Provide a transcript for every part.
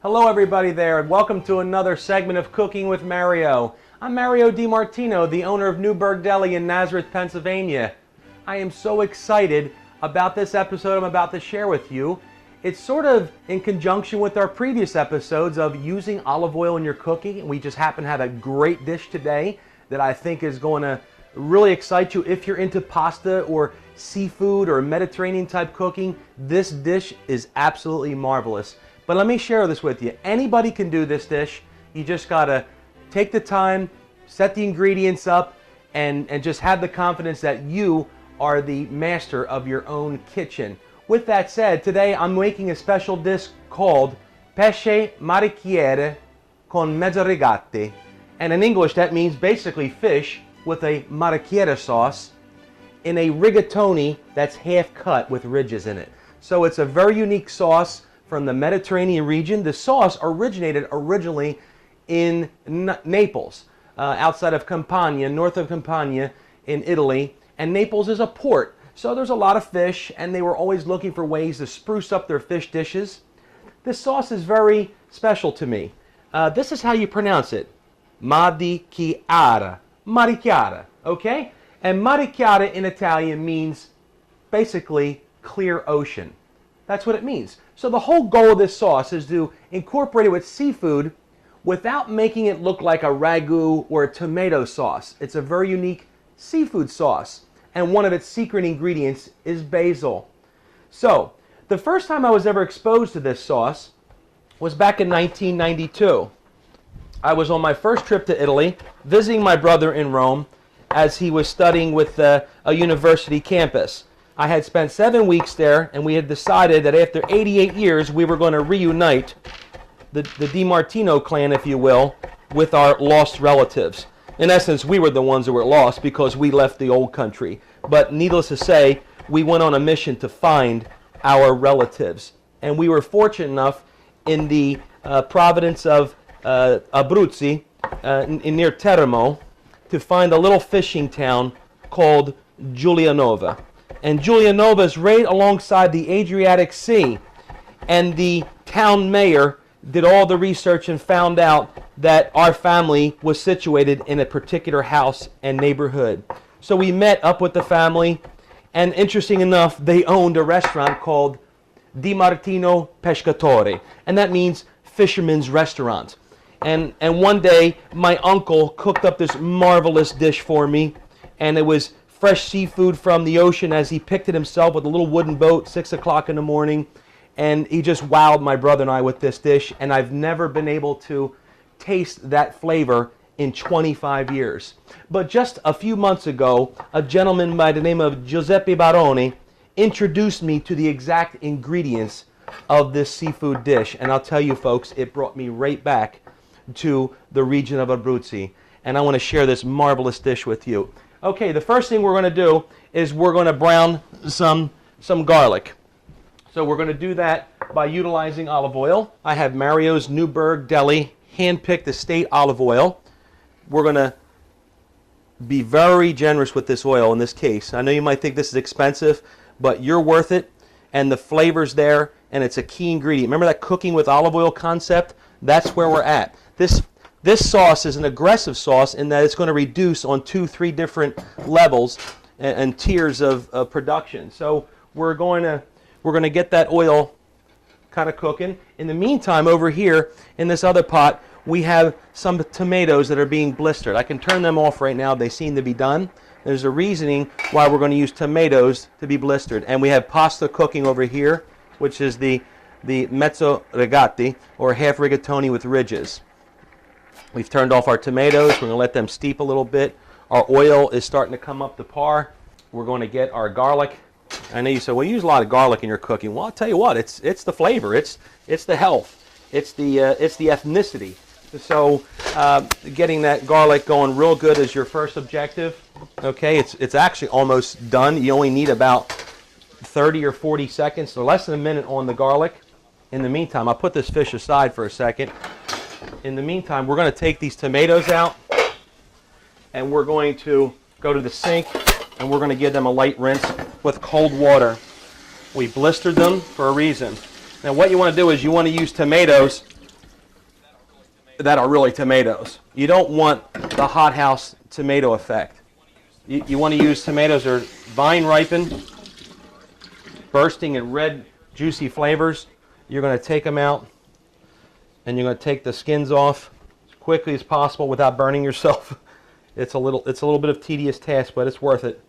Hello everybody there, and welcome to another segment of Cooking with Mario. I'm Mario DiMartino, the owner of Newburg Deli in Nazareth, Pennsylvania. I am so excited about this episode I'm about to share with you. It's sort of in conjunction with our previous episodes of using olive oil in your cooking. We just happen to have a great dish today that I think is going to really excite you if you're into pasta or seafood or Mediterranean type cooking. This dish is absolutely marvelous. But let me share this with you. Anybody can do this dish. You just gotta take the time, set the ingredients up, and just have the confidence that you are the master of your own kitchen. With that said, today I'm making a special dish called pesce maricchiere con mezzo rigate. And in English that means basically fish with a maricchiere sauce in a rigatoni that's half cut with ridges in it. So it's a very unique sauce from the Mediterranean region. The sauce originated originally in Naples, outside of Campania, north of Campania in Italy. And Naples is a port, so there's a lot of fish, and they were always looking for ways to spruce up their fish dishes. This sauce is very special to me. This is how you pronounce it. Maricchiara. Maricchiara, okay? And maricchiara in Italian means basically clear ocean. That's what it means. So the whole goal of this sauce is to incorporate it with seafood without making it look like a ragu or a tomato sauce. It's a very unique seafood sauce, and one of its secret ingredients is basil. So the first time I was ever exposed to this sauce was back in 1992. I was on my first trip to Italy, visiting my brother in Rome as he was studying with a university campus. I had spent 7 weeks there, and we had decided that after 88 years we were going to reunite the DiMartino clan, if you will, with our lost relatives. In essence, we were the ones who were lost because we left the old country. But needless to say, we went on a mission to find our relatives. And we were fortunate enough in the province of Abruzzi, near Teramo, to find a little fishing town called Giulianova. And Giulianova is right alongside the Adriatic Sea. And the town mayor did all the research and found out that our family was situated in a particular house and neighborhood. So we met up with the family, and interesting enough, they owned a restaurant called DiMartino Pescatore, and that means fisherman's restaurant. And one day, my uncle cooked up this marvelous dish for me, and it was fresh seafood from the ocean as he picked it himself with a little wooden boat, 6 o'clock in the morning. And he just wowed my brother and I with this dish. And I've never been able to taste that flavor in 25 years. But just a few months ago, a gentleman by the name of Giuseppe Baroni introduced me to the exact ingredients of this seafood dish. And I'll tell you folks, it brought me right back to the region of Abruzzi. And I want to share this marvelous dish with you. Okay, the first thing we're going to do is we're going to brown some garlic. So we're going to do that by utilizing olive oil. I have Mario's Newburg Deli hand-picked estate olive oil. We're going to be very generous with this oil in this case. I know you might think this is expensive, but you're worth it, and the flavor's there, and it's a key ingredient. Remember that cooking with olive oil concept? That's where we're at. This sauce is an aggressive sauce in that it's going to reduce on 2-3 different levels and tiers of production. So we're going to get that oil kind of cooking. In the meantime, over here in this other pot, we have some tomatoes that are being blistered. I can turn them off right now. They seem to be done. There's a reasoning why we're going to use tomatoes to be blistered. And we have pasta cooking over here, which is the mezzo rigati, or half rigatoni with ridges. We've turned off our tomatoes. We're going to let them steep a little bit. Our oil is starting to come up to par. We're going to get our garlic. I know you said, well, you use a lot of garlic in your cooking. Well, I'll tell you what, it's the flavor, it's the health, it's the ethnicity. So getting that garlic going real good is your first objective. Okay, it's actually almost done. You only need about 30 or 40 seconds, so less than a minute on the garlic. In the meantime, I'll put this fish aside for a second. In the meantime, we're going to take these tomatoes out, and we're going to go to the sink, and we're going to give them a light rinse with cold water. We blistered them for a reason. Now what you want to do is you want to use tomatoes that are really tomatoes. You don't want the hothouse tomato effect. You want to use tomatoes that are vine ripened, bursting in red, juicy flavors. You're going to take them out, and you're going to take the skins off as quickly as possible without burning yourself. It's a little bit of tedious task, but it's worth it.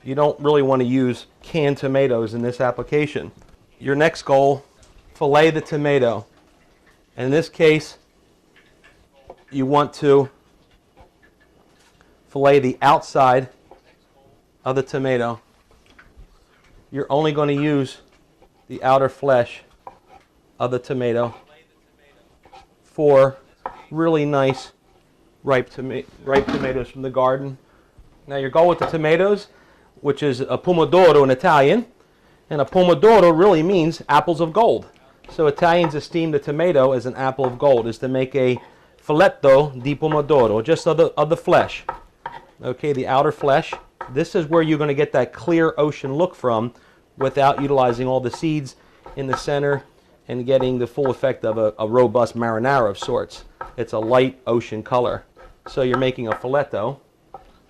You don't really want to use canned tomatoes in this application. Your next goal, fillet the tomato. And in this case, you want to fillet the outside of the tomato. You're only going to use the outer flesh of the tomato for really nice ripe tomatoes from the garden. Now your goal with the tomatoes, which is a pomodoro in Italian, and a pomodoro really means apples of gold. So Italians esteem the tomato as an apple of gold, is to make a filetto di pomodoro, just of the flesh. Okay, the outer flesh. This is where you're going to get that clear ocean look from without utilizing all the seeds in the center and getting the full effect of a robust marinara of sorts. It's a light ocean color. So you're making a filetto.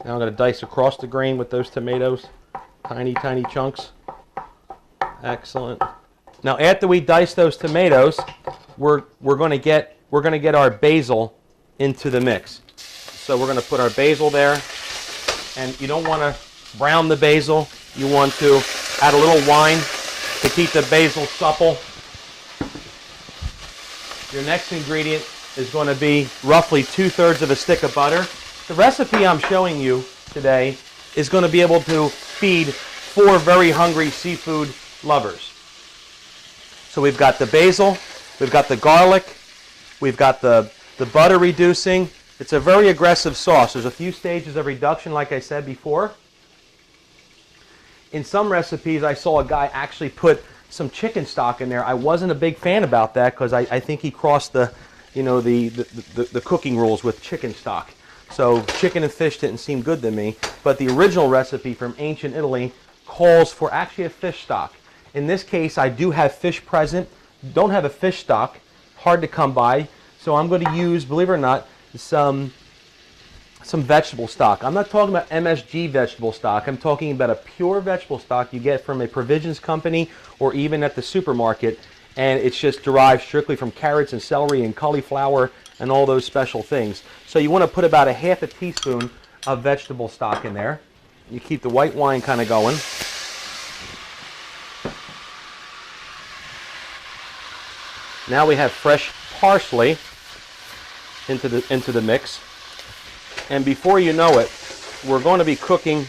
Now I'm going to dice across the grain with those tomatoes, tiny, tiny chunks. Excellent. Now after we dice those tomatoes, we're going to get our basil into the mix. So we're going to put our basil there, and you don't want to brown the basil. You want to add a little wine to keep the basil supple. Your next ingredient is going to be roughly 2/3 of a stick of butter. The recipe I'm showing you today is going to be able to feed 4 very hungry seafood lovers. So we've got the basil, we've got the garlic, we've got the butter reducing. It's a very aggressive sauce. There's a few stages of reduction, like I said before. In some recipes, I saw a guy actually put some chicken stock in there. I wasn't a big fan about that because I think he crossed the cooking rules with chicken stock. So chicken and fish didn't seem good to me. But the original recipe from ancient Italy calls for actually a fish stock. In this case, I do have fish present. Don't have a fish stock. Hard to come by. So I'm going to use, believe it or not, some vegetable stock. I'm not talking about MSG vegetable stock. I'm talking about a pure vegetable stock you get from a provisions company or even at the supermarket. And it's just derived strictly from carrots and celery and cauliflower and all those special things. So you want to put about a half a teaspoon of vegetable stock in there. You keep the white wine kind of going. Now we have fresh parsley into the mix. And before you know it, we're going to be cooking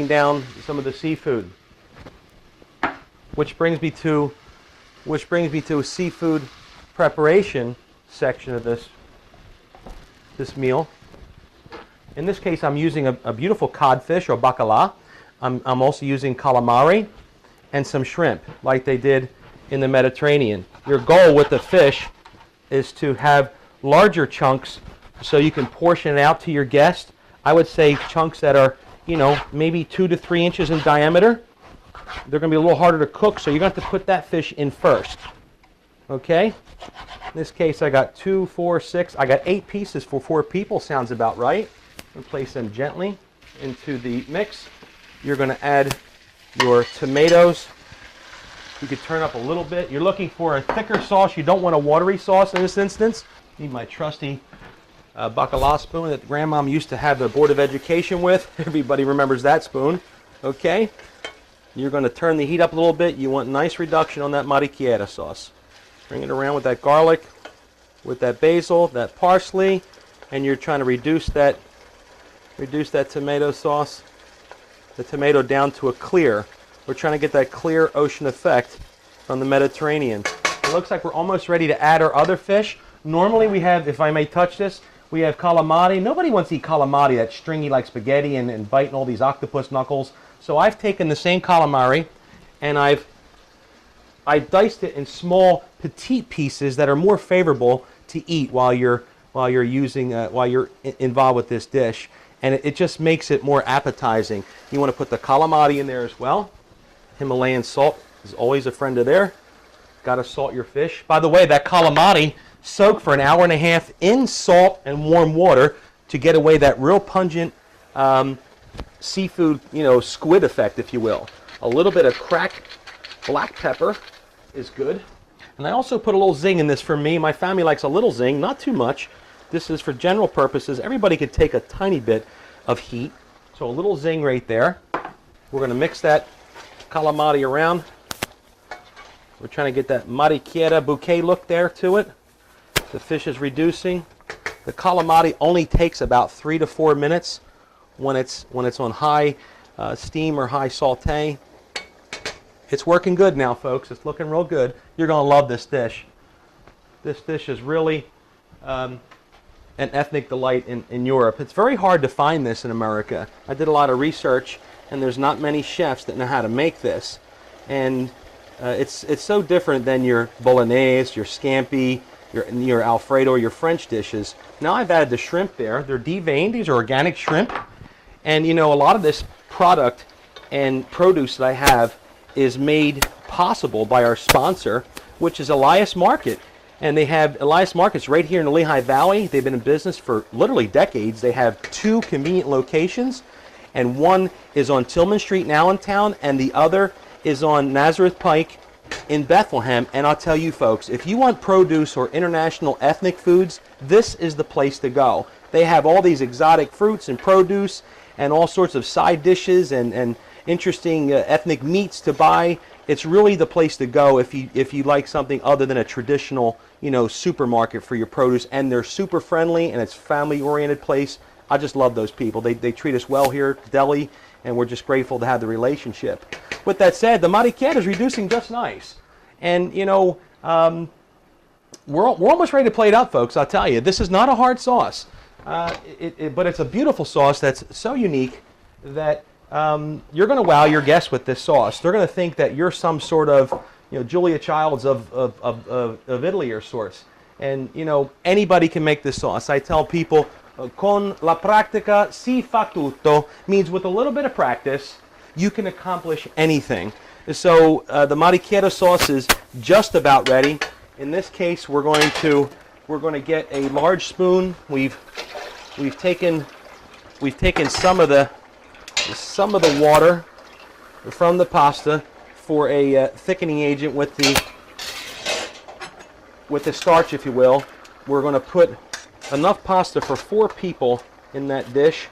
down some of the seafood. Which brings me to a seafood preparation section of this meal. In this case, I'm using a beautiful codfish or bacala. I'm also using calamari and some shrimp, like they did in the Mediterranean. Your goal with the fish is to have larger chunks so you can portion it out to your guest. I would say chunks that are, maybe 2 to 3 inches in diameter. They're going to be a little harder to cook, so you're going to have to put that fish in first. Okay? In this case, I got 2, 4, 6. I got 8 pieces for 4 people. Sounds about right. I'm going to place them gently into the mix. You're going to add your tomatoes. You could turn up a little bit. You're looking for a thicker sauce. You don't want a watery sauce in this instance. Need my trusty bacala spoon that Grandmom used to have the Board of Education with. Everybody remembers that spoon. Okay? You're going to turn the heat up a little bit. You want nice reduction on that maricchiera sauce. Bring it around with that garlic, with that basil, that parsley, and you're trying to reduce that tomato sauce, the tomato down to a clear. We're trying to get that clear ocean effect from the Mediterranean. It looks like we're almost ready to add our other fish. Normally we have, if I may touch this, we have calamari. Nobody wants to eat calamari that's stringy like spaghetti and biting all these octopus knuckles. So I've taken the same calamari and I've diced it in small petite pieces that are more favorable to eat while you're involved with this dish, and it just makes it more appetizing. You want to put the calamari in there as well. Himalayan salt is always a friend of there. Got to salt your fish. By the way, that calamari soaked for an hour and a half in salt and warm water to get away that real pungent seafood, squid effect, if you will. A little bit of cracked black pepper is good. And I also put a little zing in this for me. My family likes a little zing, not too much. This is for general purposes. Everybody could take a tiny bit of heat. So a little zing right there. We're going to mix that calamari around. We're trying to get that mariquera bouquet look there to it. The fish is reducing. The calamari only takes about 3 to 4 minutes when it's on high steam or high saute. It's working good now, folks. It's looking real good. You're going to love this dish. This dish is really an ethnic delight in Europe. It's very hard to find this in America. I did a lot of research, and there's not many chefs that know how to make this. And it's so different than your bolognese, your scampi, your Alfredo, or your French dishes. Now I've added the shrimp there. They're deveined. These are organic shrimp. And a lot of this product and produce that I have is made possible by our sponsor, which is Elias Market. And they have Elias Markets right here in the Lehigh Valley. They've been in business for literally decades. They have 2 convenient locations, and one is on Tillman Street now in town, and the other is on Nazareth Pike in Bethlehem. And I'll tell you, folks, if you want produce or international ethnic foods, this is the place to go. They have all these exotic fruits and produce and all sorts of side dishes and interesting ethnic meats to buy. It's really the place to go if you like something other than a traditional, supermarket for your produce. And they're super friendly, and it's a family-oriented place. I just love those people. They treat us well here at Deli, and we're just grateful to have the relationship. With that said, the mariquera is reducing just nice. And, we're almost ready to plate up, folks, I'll tell you. This is not a hard sauce, but it's a beautiful sauce that's so unique that you're going to wow your guests with this sauce. They're going to think that you're some sort of, Julia Childs of Italy or sorts. And, anybody can make this sauce. I tell people, con la pratica si fa tutto, means with a little bit of practice, you can accomplish anything. So the mariquera sauce is just about ready. In this case, we're going to get a large spoon. We've taken some of the water from the pasta for a thickening agent with the starch, if you will. We're going to put enough pasta for 4 people in that dish.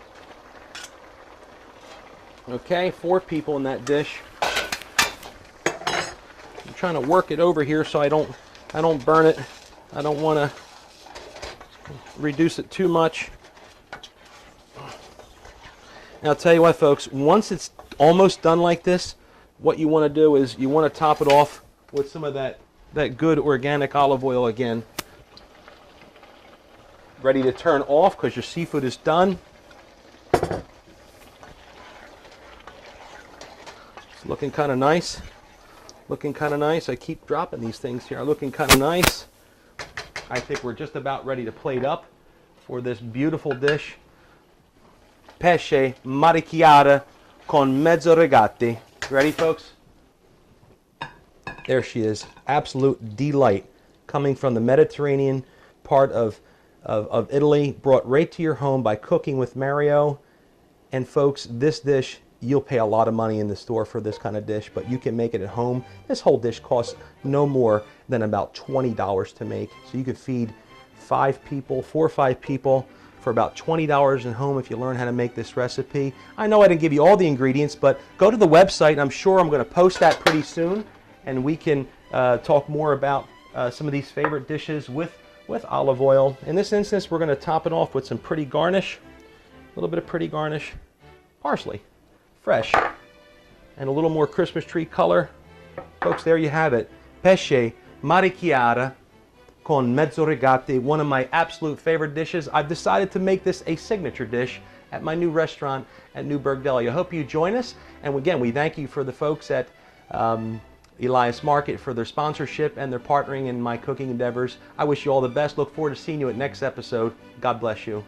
Okay, 4 people in that dish. I'm trying to work it over here so I don't burn it. I don't want to reduce it too much. And I'll tell you what, folks, once it's almost done like this, what you want to do is you want to top it off with some of that good organic olive oil again. Ready to turn off because your seafood is done. It's looking kind of nice. Looking kind of nice. I keep dropping these things here. Looking kind of nice. I think we're just about ready to plate up for this beautiful dish. Pesce mariquera con mezzo regate. Ready, folks? There she is. Absolute delight. Coming from the Mediterranean part of Italy, brought right to your home by Cooking with Mario. And folks, this dish, you'll pay a lot of money in the store for this kind of dish, but you can make it at home. This whole dish costs no more than about $20 to make. So you could feed 4 or 5 people for about $20 at home if you learn how to make this recipe. I know I didn't give you all the ingredients, but go to the website, and I'm sure I'm going to post that pretty soon, and we can talk more about some of these favorite dishes with olive oil. In this instance, we're going to top it off with some pretty garnish, a little bit of pretty garnish, parsley, fresh, and a little more Christmas tree color. Folks, there you have it. Pesce mariquera con mezzo regate, one of my absolute favorite dishes. I've decided to make this a signature dish at my new restaurant at Newburg Deli. I hope you join us. And again, we thank you for the folks at Elias Market for their sponsorship and their partnering in my cooking endeavors. I wish you all the best. Look forward to seeing you at next episode. God bless you.